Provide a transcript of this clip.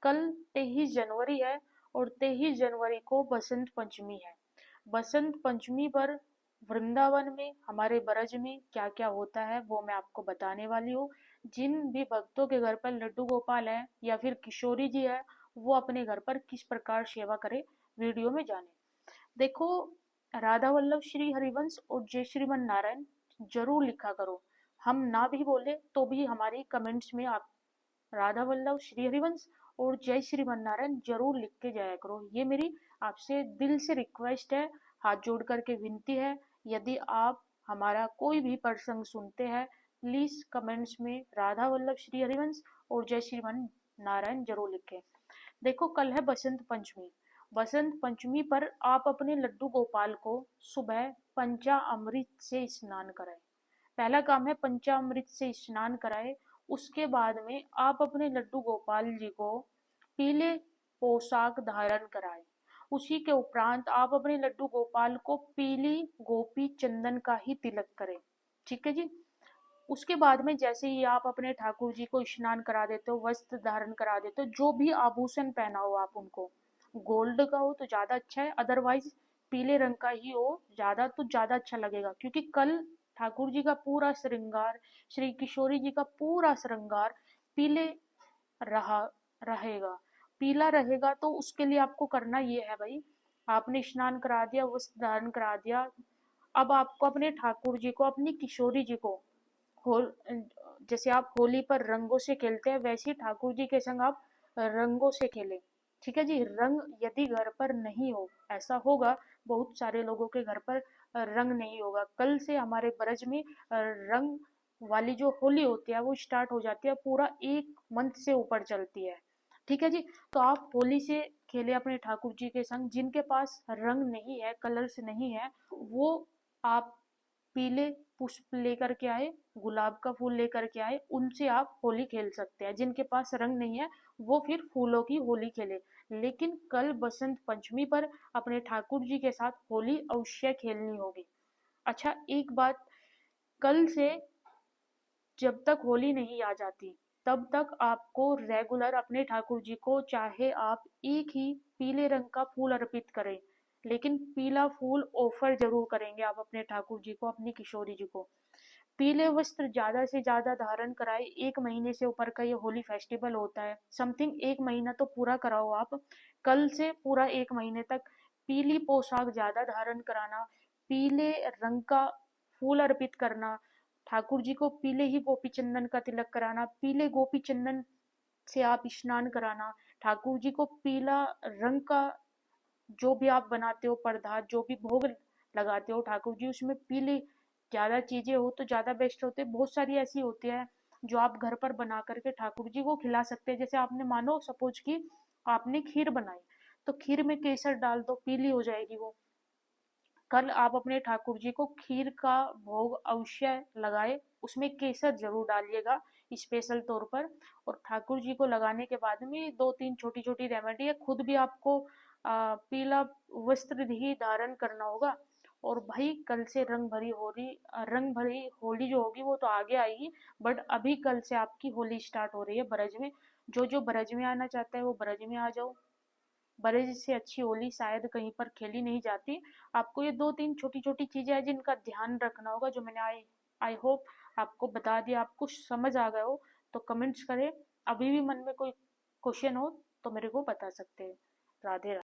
कल 23 जनवरी है और 23 जनवरी को बसंत पंचमी है। बसंत पंचमी पर वृंदावन में, हमारे ब्रज में क्या क्या होता है वो मैं आपको बताने वाली हूँ। जिन भी भक्तों के घर पर लड्डू गोपाल है या फिर किशोरी जी है, वो अपने घर पर किस प्रकार सेवा करे, वीडियो में जाने। देखो, राधा वल्लभ श्री हरिवंश और जय श्रीमन नारायण जरूर लिखा करो। हम ना भी बोले तो भी हमारी कमेंट्स में आप राधा वल्लभ श्री हरिवंश और जय श्रीमन नारायण जरूर लिख के जाया करो। ये मेरी आपसे दिल से रिक्वेस्ट है, हाथ जोड़ करके विनती है। यदि आप हमारा कोई भी प्रसंग सुनते हैं, प्लीज कमेंट्स में राधा वल्लभ श्री हरिवंश और जय श्रीमन नारायण जरूर लिखें। देखो, कल है बसंत पंचमी। बसंत पंचमी पर आप अपने लड्डू गोपाल को सुबह पंचामृत से स्नान कराएं। पहला काम है पंचामृत से स्नान कराएं। उसके बाद में आप अपने लड्डू गोपाल जी को पीले पोशाक धारण कराएं। उसी के उपरांत आप अपने लड्डू गोपाल को पीली गोपी चंदन का ही तिलक करें। ठीक है जी। उसके बाद में जैसे ही आप अपने ठाकुर जी को स्नान करा देते हो, वस्त्र धारण करा देते हो, जो भी आभूषण पहना हो आप उनको, गोल्ड का हो तो ज्यादा अच्छा है, अदरवाइज पीले रंग का ही हो ज्यादा तो ज्यादा अच्छा लगेगा। क्योंकि कल ठाकुर जी का पूरा श्रृंगार, श्री किशोरी जी का पूरा श्रृंगार पीले रहा रहेगा, पीला रहेगा। तो उसके लिए आपको करना ये है भाई, आपने स्नान करा दिया, वस्त्र धारण करा दिया, अब आपको अपने ठाकुर जी को, अपनी किशोरी जी को होल जैसे आप होली पर रंगों से खेलते हैं, वैसे ही ठाकुर जी के संग आप रंगों से खेलें। ठीक है जी। रंग यदि घर पर नहीं हो, ऐसा होगा बहुत सारे लोगों के घर पर रंग नहीं होगा। कल से हमारे ब्रज में रंग वाली जो होली होती है वो स्टार्ट हो जाती है, पूरा एक मंथ से ऊपर चलती है। ठीक है जी। तो आप होली से खेले अपने ठाकुर जी के संग। जिनके पास रंग नहीं है, कलर्स नहीं है, वो आप पीले पुष्प लेकर के आए, गुलाब का फूल लेकर के आए, उनसे आप होली खेल सकते हैं। जिनके पास रंग नहीं है वो फिर फूलों की होली खेले। लेकिन कल बसंत पंचमी पर अपने ठाकुर जी के साथ होली अवश्य खेलनी होगी। अच्छा, एक बात, कल से जब तक होली नहीं आ जाती तब तक आपको रेगुलर अपने ठाकुर जी को, चाहे आप एक ही पीले रंग का फूल अर्पित करें, लेकिन पीला फूल ऑफर जरूर करेंगे आप अपने ठाकुर जी को, अपनी किशोरी जी को। पीले वस्त्र ज्यादा से ज्यादा धारण कराए। 1 महीने से ऊपर का ये होली फेस्टिवल होता है, समथिंग 1 महीना तो पूरा कराओ आप। कल से पूरा 1 महीने तक पीली पोशाक ज्यादा धारण कराना, पीले रंग का फूल अर्पित करना, ठाकुर जी को पीले ही गोपी चंदन का तिलक कराना, पीले गोपी चंदन से आप स्नान कराना, ठाकुर जी को पीला रंग का जो भी आप बनाते हो पदार्थ, जो भी भोग लगाते हो ठाकुर जी, उसमें पीली ज्यादा चीजें हो तो ज्यादा बेस्ट होते। बहुत सारी ऐसी होती है जो आप घर पर बना करके ठाकुर जी को खिला सकते हैं। जैसे आपने मानो सपोज कि आपने खीर बनाई, तो खीर में केसर डाल दो, पीली हो जाएगी वो। कल आप अपने ठाकुर जी को खीर का भोग अवश्य लगाए, उसमें केसर जरूर डालिएगा स्पेशल तौर पर। और ठाकुर जी को लगाने के बाद में 2-3 छोटी छोटी रेमेडी है, खुद भी आपको पीला वस्त्र ही धारण करना होगा। और भाई कल से रंग भरी होली जो होगी वो तो आगे आएगी, बट अभी कल से आपकी होली स्टार्ट हो रही है ब्रज में। जो जो ब्रज में आना चाहता है वो ब्रज में आ जाओ। ब्रज से अच्छी होली शायद कहीं पर खेली नहीं जाती। आपको ये 2-3 छोटी छोटी चीजें हैं जिनका ध्यान रखना होगा, जो मैंने आई होप आपको बता दिया। आपको समझ आ गया हो तो कमेंट्स करें। अभी भी मन में कोई क्वेश्चन हो तो मेरे को बता सकते हैं। राधे राधे।